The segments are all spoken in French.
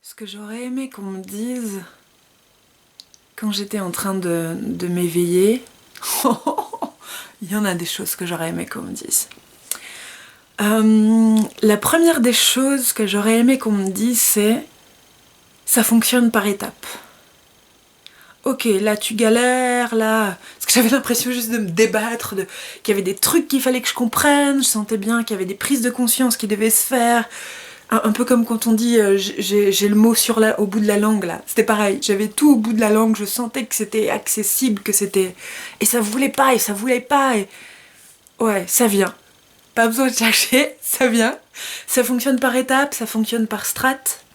Ce que j'aurais aimé qu'on me dise quand j'étais en train de m'éveiller, il y en a des choses que j'aurais aimé qu'on me dise. La première des choses que j'aurais aimé qu'on me dise, c'est ça fonctionne par étapes. Ok, là tu galères, là... Parce que j'avais l'impression juste de me débattre, qu'il y avait des trucs qu'il fallait que je comprenne, je sentais bien qu'il y avait des prises de conscience qui devaient se faire. Un peu comme quand on dit j'ai le mot au bout de la langue là. C'était pareil, j'avais tout au bout de la langue, je sentais que c'était accessible, que c'était... Et ça voulait pas, et ça voulait pas, et... Ouais, ça vient. Pas besoin de chercher, ça vient. Ça fonctionne par étapes, ça fonctionne par strates.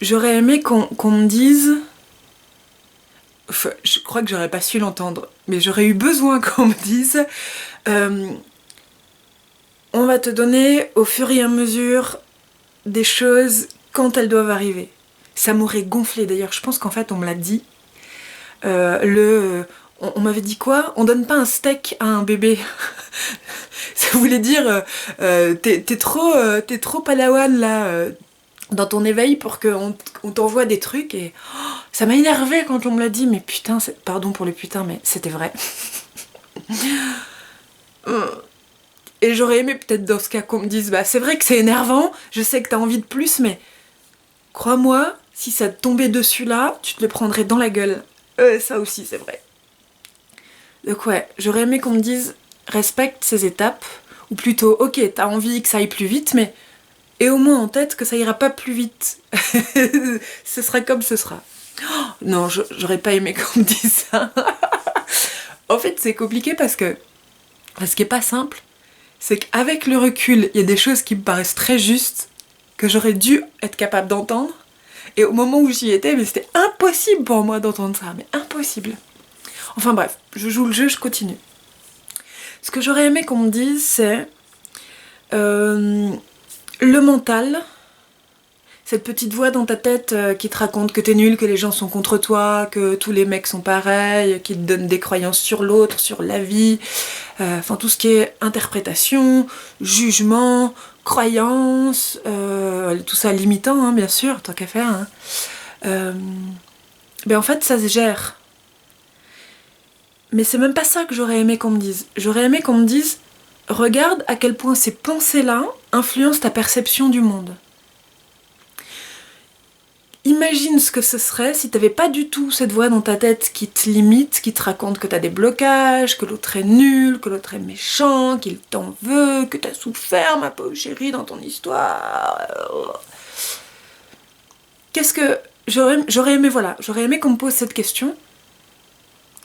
J'aurais aimé qu'on me dise... Enfin, je crois que j'aurais pas su l'entendre, mais j'aurais eu besoin qu'on me dise... on va te donner au fur et à mesure des choses quand elles doivent arriver. Ça m'aurait gonflé d'ailleurs, je pense qu'en fait on me l'a dit. On m'avait dit quoi? On donne pas un steak à un bébé. Ça voulait dire t'es trop padawan là dans ton éveil pour qu'on t'envoie des trucs et ça m'a énervé quand on me l'a dit, mais putain, pardon pour le putain, mais c'était vrai. Et j'aurais aimé peut-être dans ce cas qu'on me dise bah c'est vrai que c'est énervant, je sais que t'as envie de plus, mais crois-moi, si ça te tombait dessus là, tu te le prendrais dans la gueule. Ça aussi c'est vrai. Donc ouais, j'aurais aimé qu'on me dise respecte ces étapes, ou plutôt ok t'as envie que ça aille plus vite, mais et au moins en tête que ça ira pas plus vite. Ce sera comme ce sera. Oh, non, j'aurais pas aimé qu'on me dise ça. En fait c'est compliqué parce que ce qui est pas simple, c'est qu'avec le recul, il y a des choses qui me paraissent très justes, que j'aurais dû être capable d'entendre, et au moment où j'y étais, mais c'était impossible pour moi d'entendre ça, mais impossible. Enfin bref, je joue le jeu, je continue. Ce que j'aurais aimé qu'on me dise, c'est le mental, cette petite voix dans ta tête qui te raconte que t'es nul, que les gens sont contre toi, que tous les mecs sont pareils, qui te donne des croyances sur l'autre, sur la vie, enfin tout ce qui est interprétation, jugement, croyance, tout ça limitant, hein, bien sûr, tant qu'à faire. Hein. Ben en fait, ça se gère. Mais c'est même pas ça que j'aurais aimé qu'on me dise. J'aurais aimé qu'on me dise regarde à quel point ces pensées-là influencent ta perception du monde. Imagine ce que ce serait si t'avais pas du tout cette voix dans ta tête qui te limite, qui te raconte que t'as des blocages, que l'autre est nul, que l'autre est méchant, qu'il t'en veut, que t'as souffert, ma pauvre chérie, dans ton histoire. Qu'est-ce que... J'aurais aimé, voilà, j'aurais aimé qu'on me pose cette question.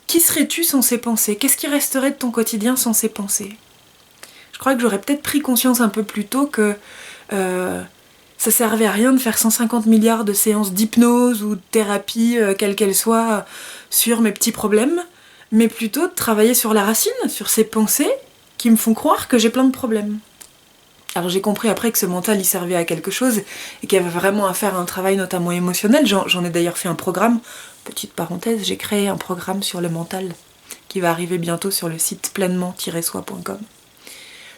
Qui serais-tu sans ces pensées? Qu'est-ce qui resterait de ton quotidien sans ces pensées? Je crois que j'aurais peut-être pris conscience un peu plus tôt que ça servait à rien de faire 150 milliards de séances d'hypnose ou de thérapie, quelle qu'elle soit, sur mes petits problèmes, mais plutôt de travailler sur la racine, sur ces pensées qui me font croire que j'ai plein de problèmes. Alors j'ai compris après que ce mental il servait à quelque chose et qu'il y avait vraiment à faire un travail notamment émotionnel. J'en ai d'ailleurs fait un programme, petite parenthèse, j'ai créé un programme sur le mental qui va arriver bientôt sur le site pleinement-soi.com.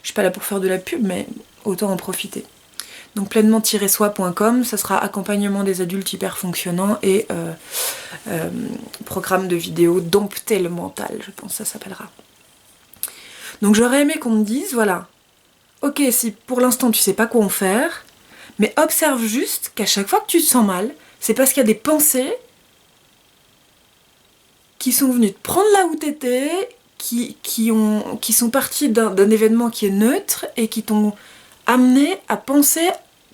Je suis pas là pour faire de la pub, mais autant en profiter. Donc pleinement-soi.com, ça sera accompagnement des adultes hyper fonctionnants et programme de vidéo dompter le mental, je pense que ça s'appellera. Donc j'aurais aimé qu'on me dise, voilà, ok, si pour l'instant tu sais pas quoi en faire, mais observe juste qu'à chaque fois que tu te sens mal, c'est parce qu'il y a des pensées qui sont venues te prendre là où t'étais, qui sont parties d'un événement qui est neutre et qui t'ont amené à penser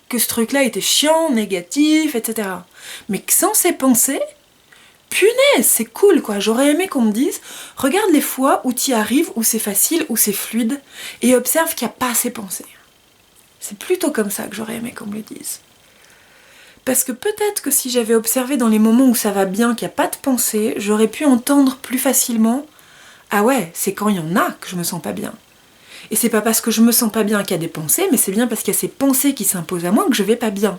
que ce truc-là était chiant, négatif, etc. Mais que sans ces pensées, punaise, c'est cool quoi. J'aurais aimé qu'on me dise, regarde les fois où t'y arrives, où c'est facile, où c'est fluide, et observe qu'il n'y a pas ces pensées. C'est plutôt comme ça que j'aurais aimé qu'on me le dise. Parce que peut-être que si j'avais observé dans les moments où ça va bien, qu'il n'y a pas de pensée, j'aurais pu entendre plus facilement « Ah ouais, c'est quand il y en a que je me sens pas bien. » Et c'est pas parce que je me sens pas bien qu'il y a des pensées, mais c'est bien parce qu'il y a ces pensées qui s'imposent à moi que je vais pas bien.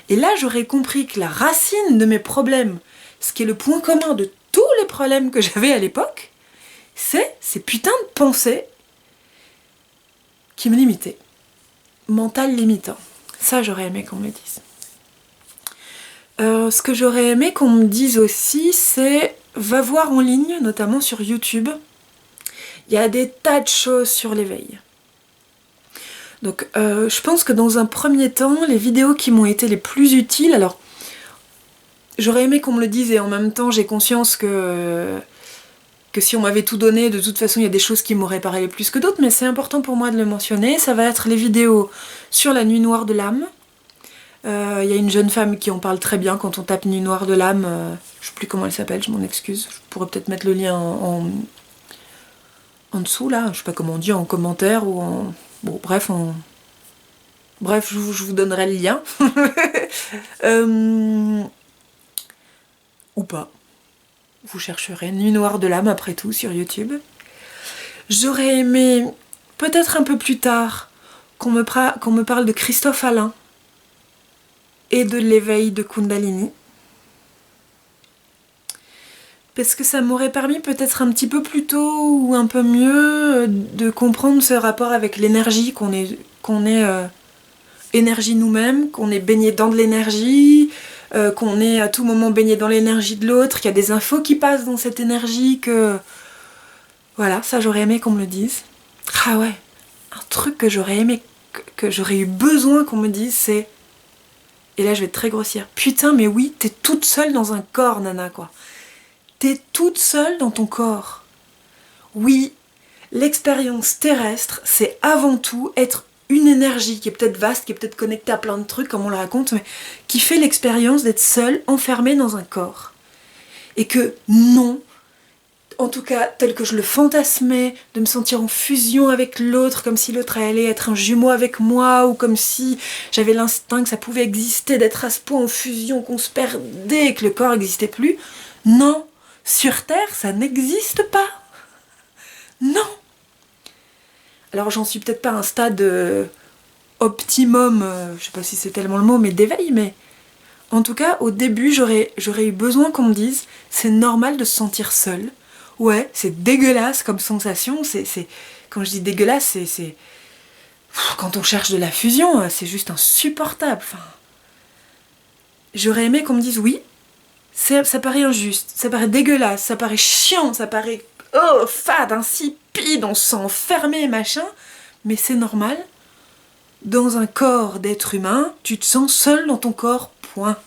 Et là, j'aurais compris que la racine de mes problèmes, ce qui est le point commun de tous les problèmes que j'avais à l'époque, c'est ces putains de pensées qui me limitaient. Mental limitant. Ça, j'aurais aimé qu'on me le dise. Ce que j'aurais aimé qu'on me dise aussi, c'est va voir en ligne, notamment sur YouTube. Il y a des tas de choses sur l'éveil. Donc je pense que dans un premier temps, les vidéos qui m'ont été les plus utiles, alors j'aurais aimé qu'on me le dise et en même temps j'ai conscience que si on m'avait tout donné, de toute façon il y a des choses qui m'auraient parlé plus que d'autres, mais c'est important pour moi de le mentionner. Ça va être les vidéos sur la nuit noire de l'âme. Il y a une jeune femme qui en parle très bien quand on tape nuit noire de l'âme. Je sais plus comment elle s'appelle, je m'en excuse. Je pourrais peut-être mettre le lien en dessous là, je sais pas comment on dit, en commentaire ou en... Bon bref, bref, je vous donnerai le lien. Ou pas. Vous chercherez Nuit noire de l'âme après tout sur YouTube. J'aurais aimé, peut-être un peu plus tard, qu'on me parle de Christophe Alain et de l'éveil de Kundalini. Parce que ça m'aurait permis peut-être un petit peu plus tôt ou un peu mieux de comprendre ce rapport avec l'énergie, qu'on est énergie nous-mêmes, qu'on est baigné dans de l'énergie, qu'on est à tout moment baigné dans l'énergie de l'autre, qu'il y a des infos qui passent dans cette énergie, que... Voilà, ça j'aurais aimé qu'on me le dise. Ah ouais, un truc que j'aurais aimé, que j'aurais eu besoin qu'on me dise, c'est... Et là je vais être très grossière. Putain mais oui, t'es toute seule dans un corps, nana, quoi. T'es toute seule dans ton corps. Oui, l'expérience terrestre, c'est avant tout être une énergie qui est peut-être vaste, qui est peut-être connectée à plein de trucs, comme on le raconte, mais qui fait l'expérience d'être seule, enfermée dans un corps. Et que non, en tout cas, tel que je le fantasmais, de me sentir en fusion avec l'autre, comme si l'autre allait être un jumeau avec moi, ou comme si j'avais l'instinct que ça pouvait exister, d'être à ce point en fusion, qu'on se perdait et que le corps n'existait plus. Non, sur Terre, ça n'existe pas. Non. Alors j'en suis peut-être pas à un stade optimum, je sais pas si c'est tellement le mot, mais d'éveil, mais en tout cas, au début, j'aurais eu besoin qu'on me dise, c'est normal de se sentir seul. Ouais, c'est dégueulasse comme sensation, quand je dis dégueulasse, c'est quand on cherche de la fusion, c'est juste insupportable. Enfin, j'aurais aimé qu'on me dise oui, ça paraît injuste, ça paraît dégueulasse, ça paraît chiant, ça paraît fade, insipide, on se sent enfermé, machin, mais c'est normal. Dans un corps d'être humain, tu te sens seul dans ton corps, point.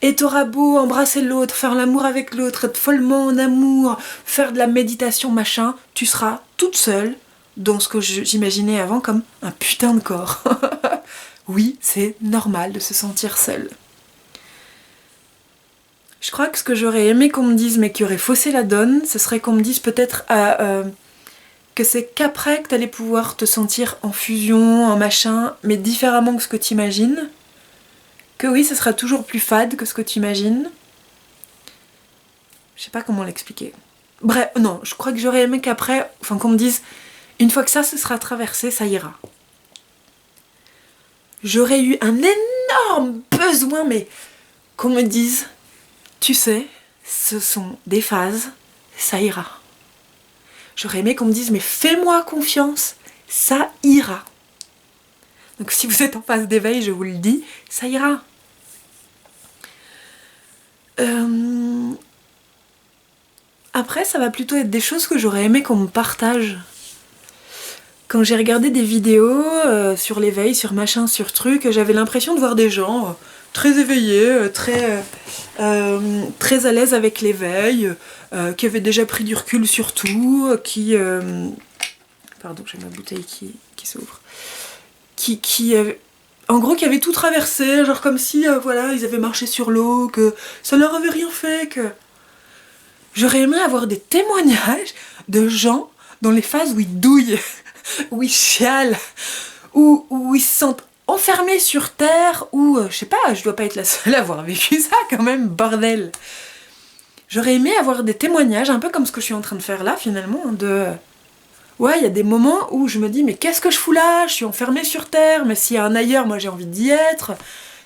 Et t'auras beau embrasser l'autre, faire l'amour avec l'autre, être follement en amour, faire de la méditation, machin, tu seras toute seule dans ce que j'imaginais avant comme un putain de corps. Oui, c'est normal de se sentir seule. Je crois que ce que j'aurais aimé qu'on me dise, mais qui aurait faussé la donne, ce serait qu'on me dise peut-être que c'est qu'après que t'allais pouvoir te sentir en fusion, en machin, mais différemment que ce que t'imagines. Que oui, ce sera toujours plus fade que ce que t'imagines. Je sais pas comment l'expliquer. Bref, non, je crois que j'aurais aimé qu'après, enfin qu'on me dise, une fois que ça se sera traversé, ça ira. J'aurais eu un énorme besoin, mais qu'on me dise, tu sais, ce sont des phases, ça ira. J'aurais aimé qu'on me dise, mais fais-moi confiance, ça ira. Donc si vous êtes en phase d'éveil, je vous le dis, ça ira. Après, ça va plutôt être des choses que j'aurais aimé qu'on me partage. Quand j'ai regardé des vidéos sur l'éveil, sur machin, sur truc, j'avais l'impression de voir des gens très éveillés, très à l'aise avec l'éveil, qui avaient déjà pris du recul sur tout, qui... Pardon, j'ai ma bouteille qui s'ouvre. En gros, qui avaient tout traversé, genre comme si, voilà, ils avaient marché sur l'eau, que ça leur avait rien fait, que... J'aurais aimé avoir des témoignages de gens dans les phases où ils douillent, où ils chialent, où ils se sentent enfermés sur Terre, où, je sais pas, je dois pas être la seule à avoir vécu ça quand même, bordel. J'aurais aimé avoir des témoignages, un peu comme ce que je suis en train de faire là, finalement, de... Ouais, il y a des moments où je me dis, mais qu'est-ce que je fous là? Je suis enfermée sur Terre, mais s'il y a un ailleurs, moi j'ai envie d'y être.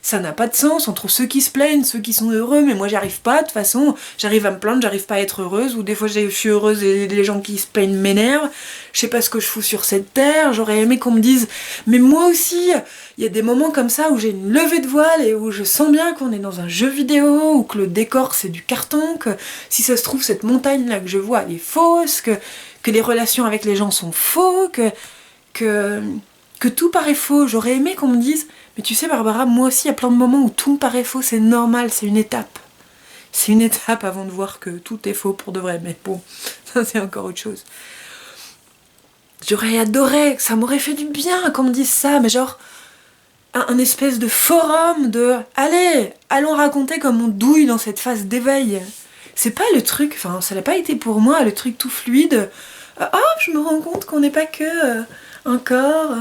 ça n'a pas de sens entre ceux qui se plaignent, ceux qui sont heureux, mais moi j'arrive pas, de toute façon, j'arrive à me plaindre, j'arrive pas à être heureuse, ou des fois je suis heureuse et les gens qui se plaignent m'énervent, je sais pas ce que je fous sur cette terre, j'aurais aimé qu'on me dise, mais moi aussi, il y a des moments comme ça où j'ai une levée de voile et où je sens bien qu'on est dans un jeu vidéo, ou que le décor c'est du carton, que si ça se trouve cette montagne là que je vois elle est fausse, que les relations avec les gens sont faux, que tout paraît faux. J'aurais aimé qu'on me dise, mais tu sais Barbara, moi aussi il y a plein de moments où tout me paraît faux, c'est normal, c'est une étape. C'est une étape avant de voir que tout est faux pour de vrai, mais bon, ça c'est encore autre chose. J'aurais adoré, ça m'aurait fait du bien qu'on me dise ça, mais genre un espèce de forum de allez, allons raconter comme on douille dans cette phase d'éveil. C'est pas le truc, enfin ça n'a pas été pour moi le truc tout fluide. Je me rends compte qu'on n'est pas que un corps.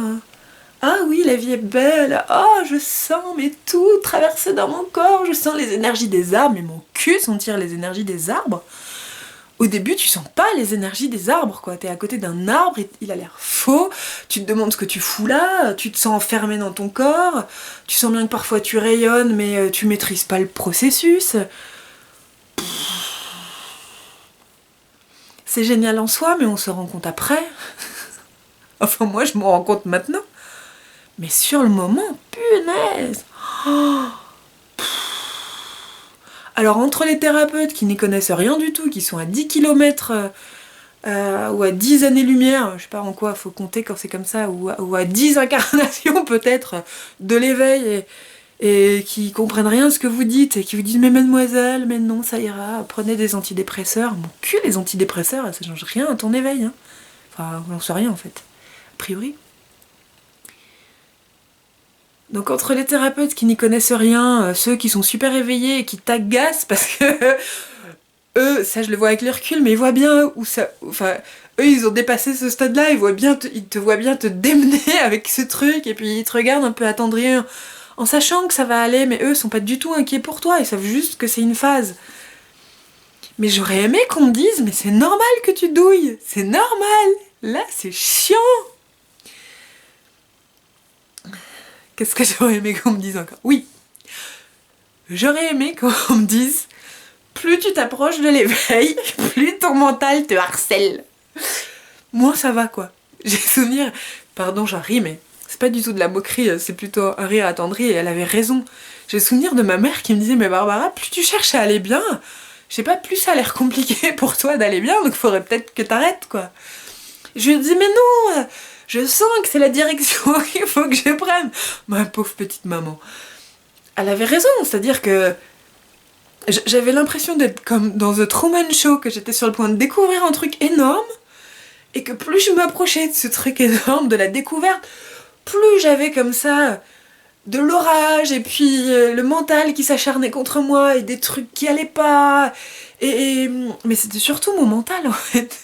Ah oui, la vie est belle. Je sens mais tout traverser dans mon corps. Je sens les énergies des arbres, mais mon cul sentir les énergies des arbres. Au début, tu sens pas les énergies des arbres, quoi. T'es à côté d'un arbre, et il a l'air faux, tu te demandes ce que tu fous là, tu te sens enfermé dans ton corps, tu sens bien que parfois tu rayonnes, mais tu maîtrises pas le processus. C'est génial en soi, mais on se rend compte après. Enfin, moi, je m'en rends compte maintenant. Mais sur le moment, punaise. Alors, entre les thérapeutes qui n'y connaissent rien du tout, qui sont à 10 km ou à 10 années-lumière, je sais pas en quoi faut compter quand c'est comme ça, ou à 10 incarnations peut-être de l'éveil, et qui comprennent rien de ce que vous dites, et qui vous disent mais mademoiselle, mais non, ça ira, prenez des antidépresseurs. Mon cul, les antidépresseurs, ça change rien à ton éveil. Hein. Enfin, on sait rien en fait, a priori. Donc entre les thérapeutes qui n'y connaissent rien, ceux qui sont super éveillés et qui t'agacent parce que eux, ça je le vois avec le recul, mais ils voient bien où ça... Enfin, eux ils ont dépassé ce stade-là, ils te voient bien te démener avec ce truc, et puis ils te regardent un peu attendris en sachant que ça va aller, mais eux sont pas du tout inquiets pour toi, ils savent juste que c'est une phase. Mais j'aurais aimé qu'on me dise, mais c'est normal que tu douilles, c'est normal, là c'est chiant. Qu'est-ce que j'aurais aimé qu'on me dise encore ? Oui, j'aurais aimé qu'on me dise, plus tu t'approches de l'éveil, plus ton mental te harcèle. Moi ça va quoi. J'ai souvenir, pardon j'en ris, mais c'est pas du tout de la moquerie, c'est plutôt un rire attendri, et elle avait raison. J'ai souvenir de ma mère qui me disait, mais Barbara, plus tu cherches à aller bien, je sais pas, plus ça a l'air compliqué pour toi d'aller bien, donc faudrait peut-être que t'arrêtes quoi. Je lui dis, mais non, je sens que c'est la direction qu'il faut que je prenne. Ma pauvre petite maman. Elle avait raison, c'est-à-dire que j'avais l'impression d'être comme dans The Truman Show, que j'étais sur le point de découvrir un truc énorme, et que plus je m'approchais de ce truc énorme, de la découverte, plus j'avais comme ça de l'orage, et puis le mental qui s'acharnait contre moi, et des trucs qui allaient pas, mais c'était surtout mon mental en fait.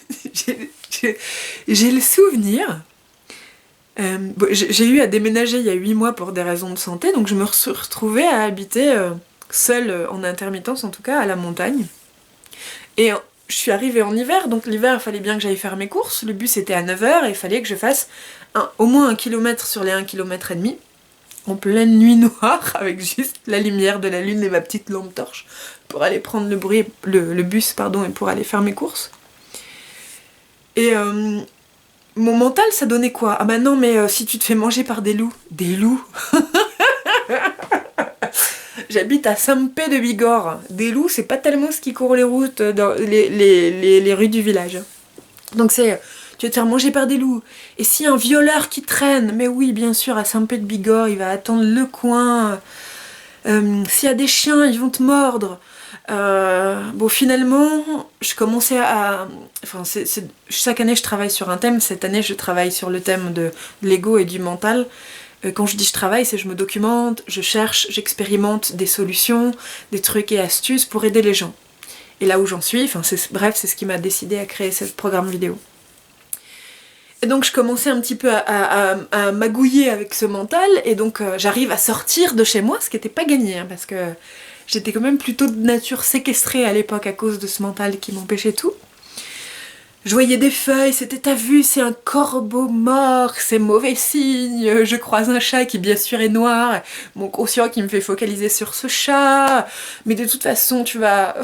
J'ai le souvenir, j'ai eu à déménager il y a 8 mois pour des raisons de santé, donc je me suis retrouvée à habiter seule, en intermittence en tout cas, à la montagne. Et je suis arrivée en hiver, donc l'hiver il fallait bien que j'aille faire mes courses, le bus était à 9h et il fallait que je fasse au moins 1 km sur les 1,5 km, en pleine nuit noire, avec juste la lumière de la lune et ma petite lampe torche, pour aller prendre le bus, et pour aller faire mes courses. Et mon mental, ça donnait quoi ? Ah bah non, mais si tu te fais manger par des loups. Des loups. J'habite à Saint-Pé de Bigorre. Des loups, c'est pas tellement ce qui court les routes dans les rues du village. Donc c'est, tu vas te faire manger par des loups. Et si un violeur qui traîne, mais oui, bien sûr, à Saint-Pé de Bigorre, il va attendre le coin. S'il y a des chiens, ils vont te mordre. Finalement, je commençais à... chaque année, je travaille sur un thème. Cette année, je travaille sur le thème de l'ego et du mental. Quand je dis je travaille, c'est je me documente, je cherche, j'expérimente des solutions, des trucs et astuces pour aider les gens. Et là où j'en suis, c'est ce qui m'a décidé à créer ce programme vidéo. Et donc je commençais un petit peu à magouiller avec ce mental, et donc j'arrive à sortir de chez moi, ce qui n'était pas gagné, parce que j'étais quand même plutôt de nature séquestrée à l'époque à cause de ce mental qui m'empêchait tout. Je voyais des feuilles, c'était t'as vu, c'est un corbeau mort, c'est mauvais signe, je croise un chat qui bien sûr est noir, mon conscient qui me fait focaliser sur ce chat, mais de toute façon tu vas...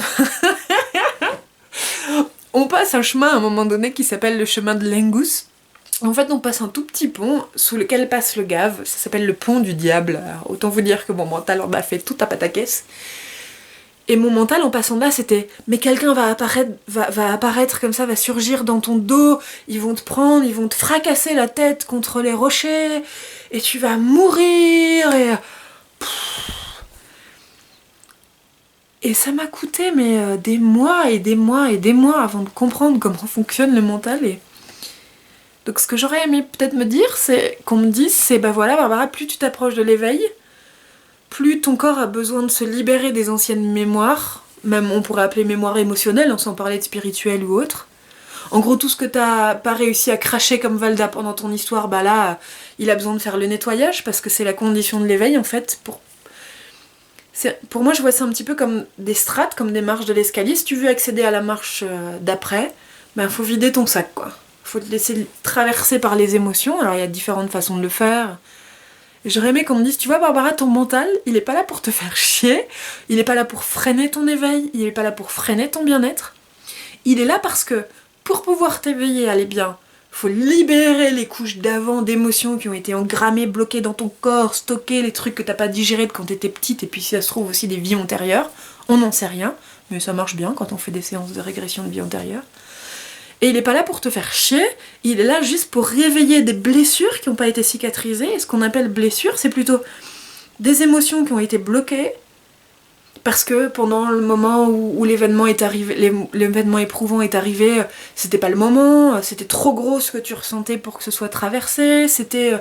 On passe un chemin à un moment donné qui s'appelle le chemin de l'Engus. En fait on passe un tout petit pont sous lequel passe le Gave, ça s'appelle le pont du diable, alors, autant vous dire que mon mental en a fait tout à pataquès. Et mon mental en passant là c'était mais quelqu'un va apparaître comme ça, va surgir dans ton dos, ils vont te prendre, ils vont te fracasser la tête contre les rochers et tu vas mourir et ça m'a coûté mais des mois et des mois et des mois avant de comprendre comment fonctionne le mental. Et donc ce que j'aurais aimé peut-être me dire, c'est qu'on me dise c'est bah voilà Barbara, plus tu t'approches de l'éveil, plus ton corps a besoin de se libérer des anciennes mémoires, même on pourrait appeler mémoire émotionnelle, sans parler de spirituel ou autre. En gros, tout ce que t'as pas réussi à cracher comme Valda pendant ton histoire, bah là, il a besoin de faire le nettoyage, parce que c'est la condition de l'éveil, en fait. Pour moi, je vois ça un petit peu comme des strates, comme des marches de l'escalier. Si tu veux accéder à la marche d'après, ben faut vider ton sac, quoi. Faut te laisser traverser par les émotions. Alors, il y a différentes façons de le faire. J'aurais aimé qu'on me dise, tu vois Barbara, ton mental, il est pas là pour te faire chier, il est pas là pour freiner ton éveil, il est pas là pour freiner ton bien-être. Il est là parce que, pour pouvoir t'éveiller, aller bien, faut libérer les couches d'avant d'émotions qui ont été engrammées, bloquées dans ton corps, stocker les trucs que t'as pas digérés de quand t'étais petite, et puis si ça se trouve aussi des vies antérieures, on n'en sait rien, mais ça marche bien quand on fait des séances de régression de vie antérieure. Et il est pas là pour te faire chier, il est là juste pour réveiller des blessures qui n'ont pas été cicatrisées. Et ce qu'on appelle blessures, c'est plutôt des émotions qui ont été bloquées parce que pendant le moment où l'événement est arrivé, l'événement éprouvant est arrivé, c'était pas le moment, c'était trop gros ce que tu ressentais pour que ce soit traversé, c'était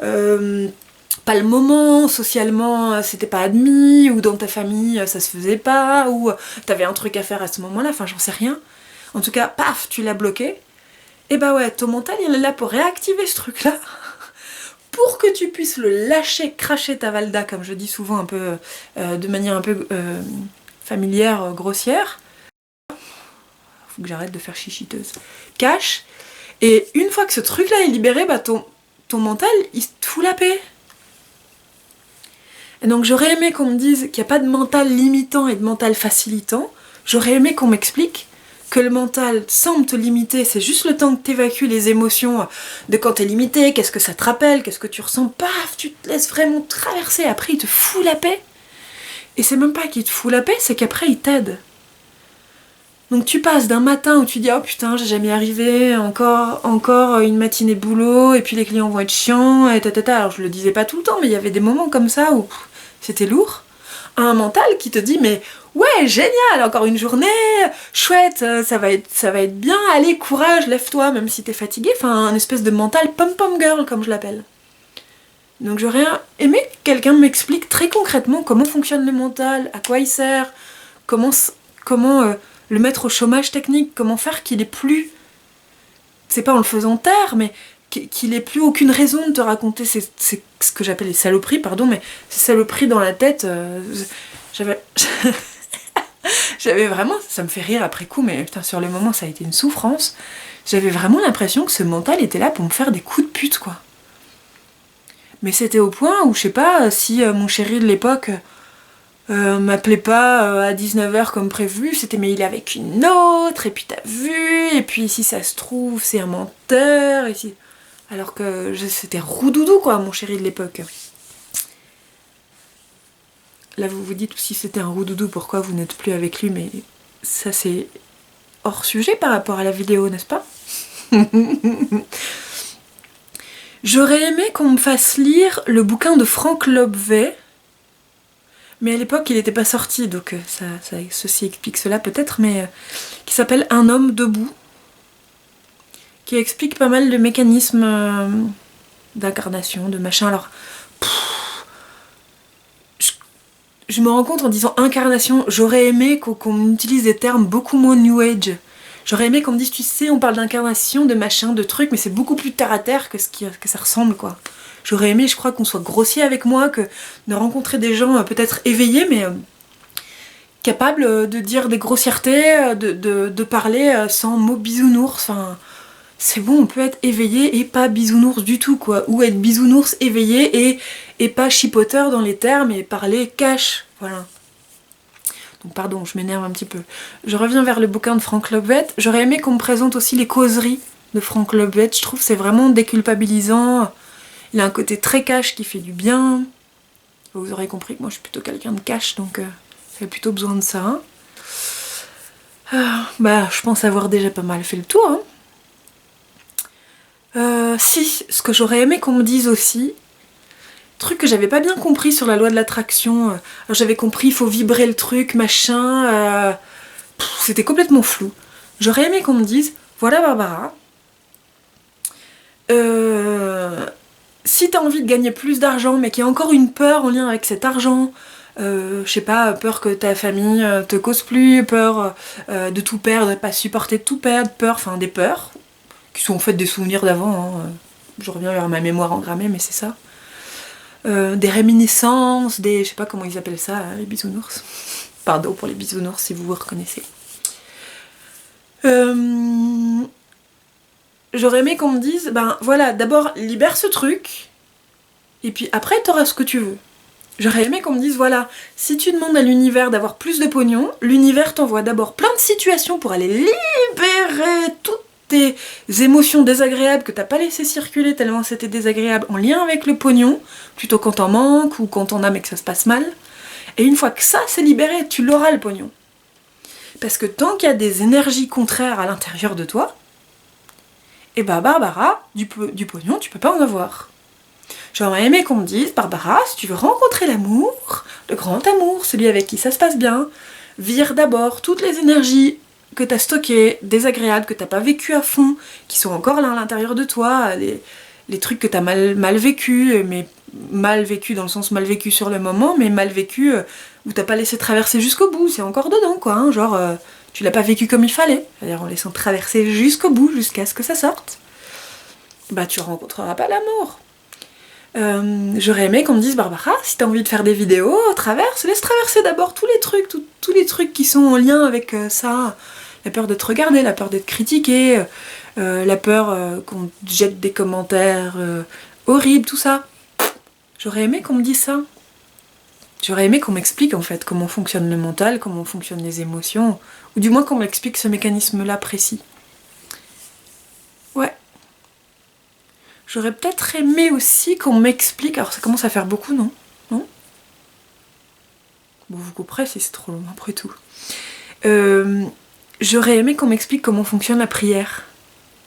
pas le moment, socialement c'était pas admis, ou dans ta famille ça se faisait pas, ou t'avais un truc à faire à ce moment-là, enfin j'en sais rien. En tout cas, paf, tu l'as bloqué. Et bah ouais, ton mental, il est là pour réactiver ce truc-là, pour que tu puisses le lâcher, cracher ta valda, comme je dis souvent, un peu de manière un peu familière, grossière. Faut que j'arrête de faire chichiteuse. Cache. Et une fois que ce truc-là est libéré, bah ton mental, il te fout la paix. Et donc j'aurais aimé qu'on me dise qu'il n'y a pas de mental limitant et de mental facilitant. J'aurais aimé qu'on m'explique que le mental semble te limiter, c'est juste le temps que t'évacues les émotions de quand t'es limité, qu'est-ce que ça te rappelle, qu'est-ce que tu ressens, paf, tu te laisses vraiment traverser, après il te fout la paix. Et c'est même pas qu'il te fout la paix, c'est qu'après il t'aide. Donc tu passes d'un matin où tu dis oh putain j'ai jamais arrivé, encore une matinée de boulot, et puis les clients vont être chiants, et tatata. Alors je le disais pas tout le temps, mais il y avait des moments comme ça où c'était lourd. Un mental qui te dit mais ouais génial, encore une journée, chouette, ça va être bien, allez courage, lève-toi même si t'es fatigué, enfin un espèce de mental pom-pom girl comme je l'appelle. Donc j'aurais aimé que quelqu'un m'explique très concrètement comment fonctionne le mental, à quoi il sert, comment le mettre au chômage technique, comment faire qu'il ait plus, c'est pas en le faisant taire, mais qu'il ait plus aucune raison de te raconter ce que j'appelle les saloperies, pardon, mais ces saloperies dans la tête, j'avais vraiment, ça me fait rire après coup, mais putain, sur le moment ça a été une souffrance, j'avais vraiment l'impression que ce mental était là pour me faire des coups de pute, quoi. Mais c'était au point où, je sais pas, si mon chéri de l'époque m'appelait pas à 19h comme prévu, c'était mais il est avec une autre, et puis t'as vu, et puis si ça se trouve, c'est un menteur, et si... Alors que c'était roudoudou quoi, mon chéri de l'époque. Là vous vous dites si c'était un roudoudou, pourquoi vous n'êtes plus avec lui, mais ça c'est hors sujet par rapport à la vidéo, n'est-ce pas? J'aurais aimé qu'on me fasse lire le bouquin de Frank Lobvet, mais à l'époque il n'était pas sorti, donc ceci explique cela peut-être, mais qui s'appelle Un homme debout, qui explique pas mal de mécanismes d'incarnation, de machin. Alors, je me rends compte en disant incarnation, j'aurais aimé qu'on utilise des termes beaucoup moins new age. J'aurais aimé qu'on me dise, tu sais, on parle d'incarnation, de machin, de trucs, mais c'est beaucoup plus terre à terre que que ça ressemble, quoi. J'aurais aimé, je crois, qu'on soit grossier avec moi, que de rencontrer des gens peut-être éveillés, mais capable de dire des grossièretés, de parler sans mots bisounours. Enfin, c'est bon, on peut être éveillé et pas bisounours du tout, quoi. Ou être bisounours éveillé et pas chipoteur dans les termes et parler cash. Voilà. Donc pardon, je m'énerve un petit peu. Je reviens vers le bouquin de Frank Lovett. J'aurais aimé qu'on me présente aussi les causeries de Frank Lovett. Je trouve que c'est vraiment déculpabilisant. Il a un côté très cash qui fait du bien. Vous aurez compris que moi je suis plutôt quelqu'un de cash, donc j'avais plutôt besoin de ça. Bah, je pense avoir déjà pas mal fait le tour. Hein. Si, ce que j'aurais aimé qu'on me dise aussi, truc que j'avais pas bien compris sur la loi de l'attraction. Alors j'avais compris, il faut vibrer le truc, machin. C'était complètement flou. J'aurais aimé qu'on me dise, voilà Barbara, si t'as envie de gagner plus d'argent, mais qu'il y a encore une peur en lien avec cet argent, je sais pas, peur que ta famille te cause plus, peur de tout perdre, de pas supporter de tout perdre, peur, enfin des peurs, qui sont en fait des souvenirs d'avant, hein. Je reviens vers ma mémoire engrammée, mais c'est ça. Des réminiscences, des... je sais pas comment ils appellent ça, les bisounours. Pardon pour les bisounours si vous vous reconnaissez. J'aurais aimé qu'on me dise, ben voilà, d'abord libère ce truc, et puis après t'auras ce que tu veux. J'aurais aimé qu'on me dise, voilà, si tu demandes à l'univers d'avoir plus de pognon, l'univers t'envoie d'abord plein de situations pour aller libérer toutes tes émotions désagréables que t'as pas laissé circuler tellement c'était désagréable en lien avec le pognon, plutôt quand t'en manques ou quand t'en as mais que ça se passe mal. Et une fois que ça c'est libéré, tu l'auras le pognon. Parce que tant qu'il y a des énergies contraires à l'intérieur de toi, et bah Barbara, du pognon, tu peux pas en avoir. J'aurais aimé qu'on me dise, Barbara, si tu veux rencontrer l'amour, le grand amour, celui avec qui ça se passe bien, vire d'abord toutes les énergies que t'as stockées, désagréables, que t'as pas vécues à fond, qui sont encore là à l'intérieur de toi, les trucs que t'as mal vécu, mais mal vécu dans le sens mal vécu sur le moment, mais mal vécu où t'as pas laissé traverser jusqu'au bout, c'est encore dedans quoi, hein, genre tu l'as pas vécu comme il fallait, c'est-à-dire en laissant traverser jusqu'au bout, jusqu'à ce que ça sorte, bah tu rencontreras pas l'amour. J'aurais aimé qu'on me dise, Barbara, si t'as envie de faire des vidéos, laisse traverser d'abord tous les trucs qui sont en lien avec ça, la peur d'être regardé, la peur d'être critiqué, la peur qu'on jette des commentaires horribles, tout ça. J'aurais aimé qu'on me dise ça. J'aurais aimé qu'on m'explique en fait comment fonctionne le mental, comment fonctionnent les émotions, ou du moins qu'on m'explique ce mécanisme-là précis. Ouais. J'aurais peut-être aimé aussi qu'on m'explique, alors ça commence à faire beaucoup, non? Non? Bon, vous couperez si c'est trop long après tout. J'aurais aimé qu'on m'explique comment fonctionne la prière.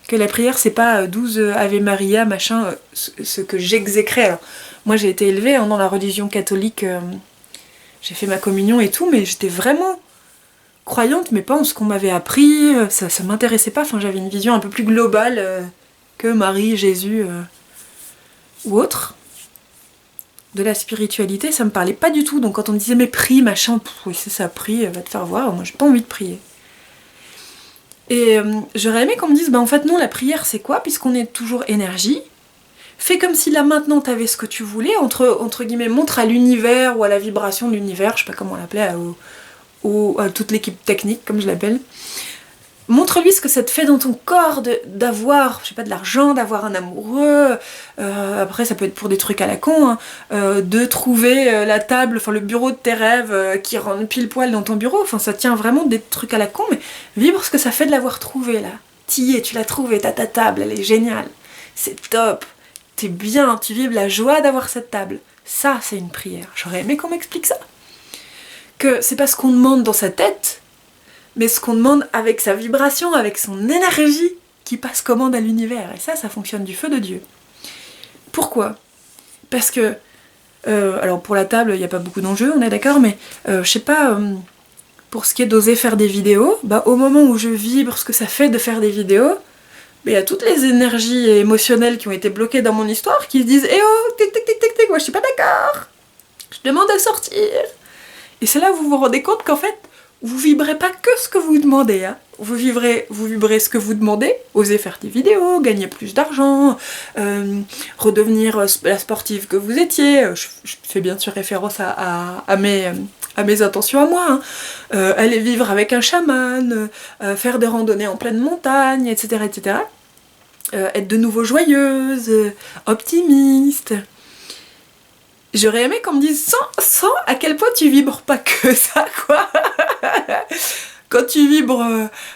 Que la prière, c'est pas 12 Ave Maria, machin, ce que j'exécrais. Alors, moi, j'ai été élevée dans la religion catholique, j'ai fait ma communion et tout, mais j'étais vraiment croyante, mais pas en ce qu'on m'avait appris, ça m'intéressait pas, enfin, j'avais une vision un peu plus globale que Marie, Jésus ou autre. De la spiritualité, ça me parlait pas du tout, donc quand on me disait mais prie, machin, oui c'est ça, prie, va te faire voir, moi j'ai pas envie de prier. Et j'aurais aimé qu'on me dise, bah en fait non, la prière c'est quoi, puisqu'on est toujours énergie, fais comme si là maintenant t'avais ce que tu voulais, entre guillemets, montre à l'univers ou à la vibration de l'univers, je sais pas comment on l'appelait, à toute l'équipe technique, comme je l'appelle, montre-lui ce que ça te fait dans ton corps d'avoir, je sais pas, de l'argent, d'avoir un amoureux, après ça peut être pour des trucs à la con, hein, de trouver la table, enfin le bureau de tes rêves qui rentre pile poil dans ton bureau, enfin ça tient vraiment des trucs à la con, mais vibre ce que ça fait de l'avoir trouvé là. T'y es, tu l'as trouvé, t'as ta table, elle est géniale, c'est top, t'es bien, tu vibres la joie d'avoir cette table. Ça c'est une prière, j'aurais aimé qu'on m'explique ça. Que c'est pas ce qu'on demande dans sa tête, mais ce qu'on demande avec sa vibration, avec son énergie qui passe commande à l'univers. Et ça fonctionne du feu de Dieu. Pourquoi? Parce que, alors pour la table, il n'y a pas beaucoup d'enjeux, on est d'accord, mais je sais pas, pour ce qui est d'oser faire des vidéos, bah, au moment où je vibre ce que ça fait de faire des vidéos, il y a toutes les énergies émotionnelles qui ont été bloquées dans mon histoire qui se disent « Eh oh, tic tic tic tic tic, moi je suis pas d'accord, je demande à sortir !» Et c'est là où vous vous rendez compte qu'en fait, vous vibrez pas que ce que vous demandez, hein. Vous vibrez ce que vous demandez, oser faire des vidéos, gagner plus d'argent, redevenir la sportive que vous étiez. Je fais bien sûr référence à à mes intentions à moi, hein. Aller vivre avec un chaman, faire des randonnées en pleine montagne, etc. etc. Être de nouveau joyeuse, optimiste. J'aurais aimé qu'on me dise sans à quel point tu vibres pas que ça, quoi. Quand tu vibres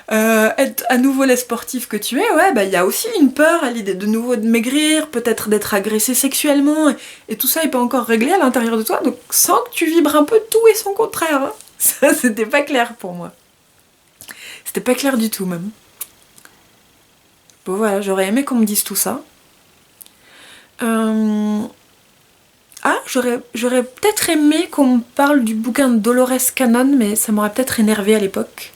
être à nouveau la sportive que tu es, ouais, bah il y a aussi une peur à l'idée de nouveau de maigrir, peut-être d'être agressée sexuellement, et tout ça est pas encore réglé à l'intérieur de toi, donc sans que tu vibres un peu tout et son contraire, hein. Ça, c'était pas clair pour moi. C'était pas clair du tout, même. Bon voilà, j'aurais aimé qu'on me dise tout ça. Ah, j'aurais peut-être aimé qu'on me parle du bouquin de Dolores Cannon, mais ça m'aurait peut-être énervé à l'époque.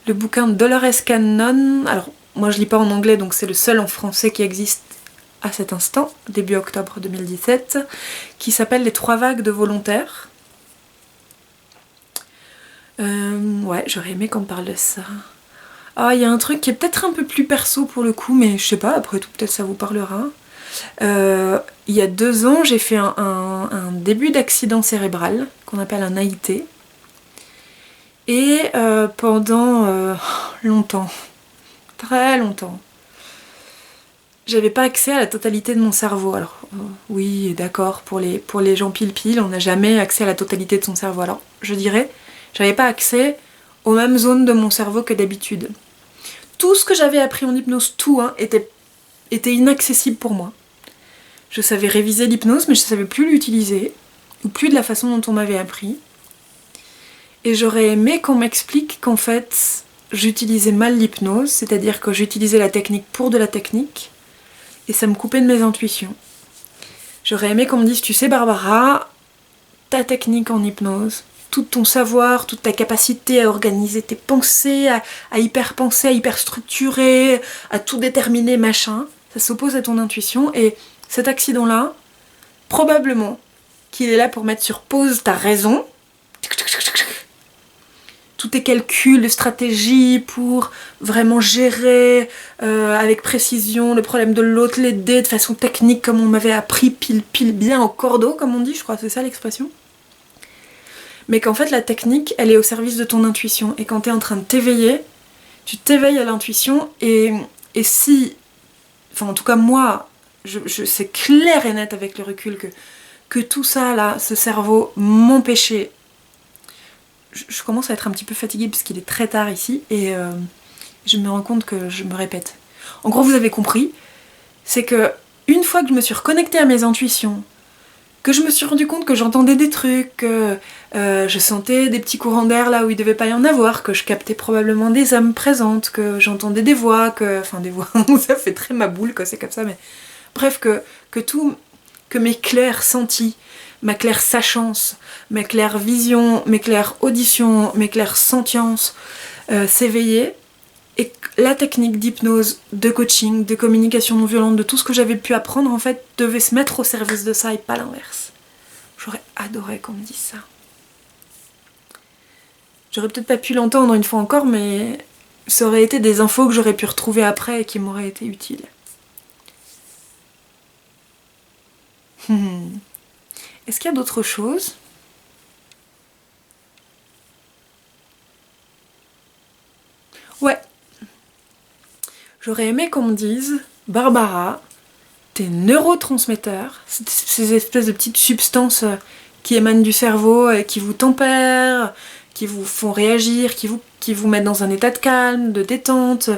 Le bouquin de Dolores Cannon, alors moi je lis pas en anglais, donc c'est le seul en français qui existe à cet instant, début octobre 2017, qui s'appelle Les 3 vagues de volontaires. Ouais, j'aurais aimé qu'on me parle de ça. Ah, il y a un truc qui est peut-être un peu plus perso pour le coup, mais je sais pas, après tout, peut-être ça vous parlera. Il y a 2 ans, j'ai fait un début d'accident cérébral, qu'on appelle un AIT. Et pendant longtemps, très longtemps, j'avais pas accès à la totalité de mon cerveau. Alors oui, d'accord, pour les gens pile-pile, on n'a jamais accès à la totalité de son cerveau. Alors je dirais, j'avais pas accès aux mêmes zones de mon cerveau que d'habitude. Tout ce que j'avais appris en hypnose, tout, hein, était inaccessible pour moi. Je savais réviser l'hypnose, mais je ne savais plus l'utiliser, ou plus de la façon dont on m'avait appris. Et j'aurais aimé qu'on m'explique qu'en fait, j'utilisais mal l'hypnose, c'est-à-dire que j'utilisais la technique pour de la technique, et ça me coupait de mes intuitions. J'aurais aimé qu'on me dise, tu sais Barbara, ta technique en hypnose, tout ton savoir, toute ta capacité à organiser tes pensées, à hyper penser, à hyper structurer, à tout déterminer, machin, ça s'oppose à ton intuition, et cet accident-là, probablement qu'il est là pour mettre sur pause ta raison, tous tes calculs de stratégie pour vraiment gérer avec précision le problème de l'autre, l'aider de façon technique comme on m'avait appris pile bien au cordeau, comme on dit, je crois que c'est ça l'expression. Mais qu'en fait la technique, elle est au service de ton intuition, et quand t'es en train de t'éveiller, tu t'éveilles à l'intuition, et si, enfin en tout cas moi, c'est clair et net avec le recul que tout ça là, ce cerveau m'empêchait. Je commence à être un petit peu fatiguée parce qu'il est très tard ici, et je me rends compte que je me répète. En gros, vous avez compris, c'est que une fois que je me suis reconnectée à mes intuitions, que je me suis rendu compte que j'entendais des trucs, que je sentais des petits courants d'air là où il devait pas y en avoir, que je captais probablement des âmes présentes, que j'entendais des voix, enfin des voix, ça fait très ma boule quand c'est comme ça, mais bref, que mes clairs sentis, ma claire sachance, mes claires visions, mes claires auditions, mes claires sentiences s'éveillaient, et la technique d'hypnose, de coaching, de communication non violente, de tout ce que j'avais pu apprendre en fait devait se mettre au service de ça et pas l'inverse. J'aurais adoré qu'on me dise ça. J'aurais peut-être pas pu l'entendre une fois encore, mais ça aurait été des infos que j'aurais pu retrouver après et qui m'auraient été utiles. Est-ce qu'il y a d'autres choses ? Ouais. J'aurais aimé qu'on me dise, Barbara, tes neurotransmetteurs, ces espèces de petites substances qui émanent du cerveau et qui vous tempèrent, qui vous font réagir, qui vous mettent dans un état de calme, de détente,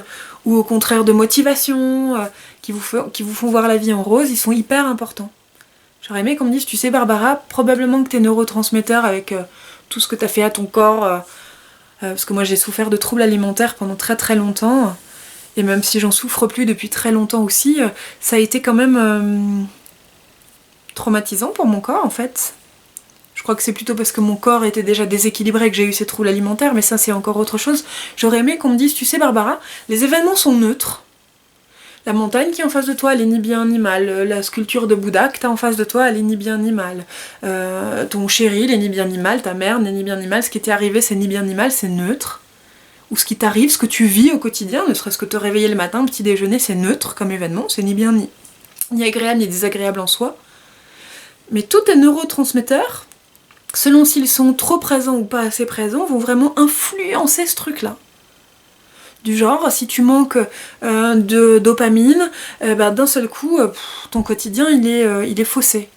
ou au contraire de motivation, qui vous font voir la vie en rose, ils sont hyper importants. J'aurais aimé qu'on me dise, tu sais Barbara, probablement que tes neurotransmetteurs avec tout ce que t'as fait à ton corps, parce que moi j'ai souffert de troubles alimentaires pendant très très longtemps, et même si j'en souffre plus depuis très longtemps aussi, ça a été quand même traumatisant pour mon corps en fait. Je crois que c'est plutôt parce que mon corps était déjà déséquilibré que j'ai eu ces troubles alimentaires, mais ça c'est encore autre chose. J'aurais aimé qu'on me dise, tu sais Barbara, les événements sont neutres. La montagne qui est en face de toi, elle est ni bien ni mal. La sculpture de Bouddha que t'as en face de toi, elle est ni bien ni mal. Ton chéri, il est ni bien ni mal. Ta mère n'est ni bien ni mal. Ce qui t'est arrivé, c'est ni bien ni mal, c'est neutre. Ou ce qui t'arrive, ce que tu vis au quotidien, ne serait-ce que te réveiller le matin, petit déjeuner, c'est neutre comme événement. C'est ni bien ni agréable ni désagréable en soi. Mais tous tes neurotransmetteurs, selon s'ils sont trop présents ou pas assez présents, vont vraiment influencer ce truc-là. Du genre, si tu manques de dopamine, d'un seul coup, ton quotidien il est faussé.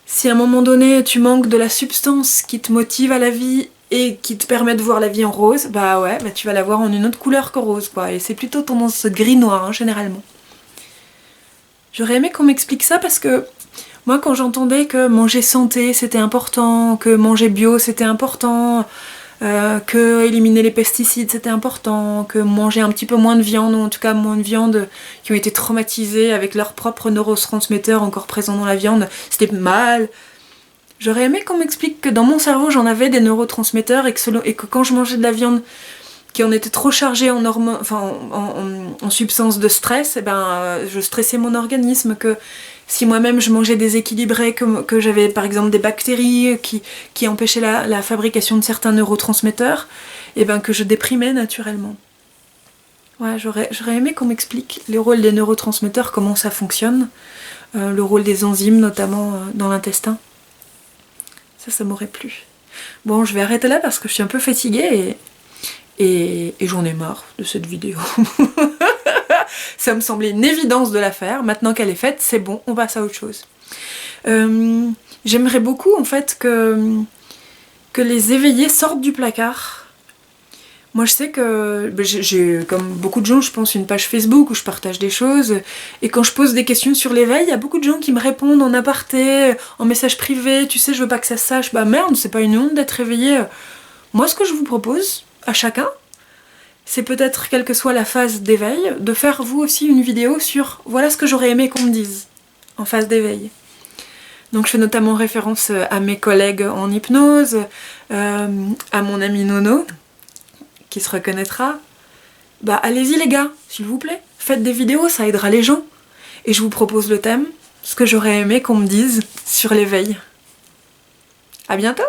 Si à un moment donné tu manques de la substance qui te motive à la vie et qui te permet de voir la vie en rose, tu vas la voir en une autre couleur que rose, quoi. Et c'est plutôt tendance gris-noir, hein, généralement. J'aurais aimé qu'on m'explique ça parce que moi, quand j'entendais que manger santé c'était important, que manger bio c'était important, que éliminer les pesticides c'était important, que manger un petit peu moins de viande, ou en tout cas moins de viande qui ont été traumatisées avec leurs propres neurotransmetteurs encore présents dans la viande, c'était mal. J'aurais aimé qu'on m'explique que dans mon cerveau j'en avais des neurotransmetteurs et que quand je mangeais de la viande qui en était trop chargée en hormones, en substances de stress, je stressais mon organisme, que si moi-même je mangeais déséquilibré, que j'avais par exemple des bactéries qui empêchaient la fabrication de certains neurotransmetteurs, que je déprimais naturellement. Ouais, j'aurais aimé qu'on m'explique le rôle des neurotransmetteurs, comment ça fonctionne, le rôle des enzymes notamment dans l'intestin. Ça m'aurait plu. Bon, je vais arrêter là parce que je suis un peu fatiguée et j'en ai marre de cette vidéo. Ça me semblait une évidence de la faire. Maintenant qu'elle est faite, c'est bon, on passe à autre chose. J'aimerais beaucoup en fait que les éveillés sortent du placard. Moi je sais que j'ai, comme beaucoup de gens, je pense, une page Facebook où je partage des choses, et quand je pose des questions sur l'éveil, il y a beaucoup de gens qui me répondent en aparté, en message privé, tu sais, je veux pas que ça se sache. Bah merde, c'est pas une honte d'être éveillé. Moi ce que je vous propose, à chacun, c'est peut-être, quelle que soit la phase d'éveil, de faire vous aussi une vidéo sur voilà ce que j'aurais aimé qu'on me dise en phase d'éveil. Donc je fais notamment référence à mes collègues en hypnose, à mon ami Nono, qui se reconnaîtra. Allez-y les gars, s'il vous plaît, faites des vidéos, ça aidera les gens. Et je vous propose le thème, ce que j'aurais aimé qu'on me dise sur l'éveil. À bientôt!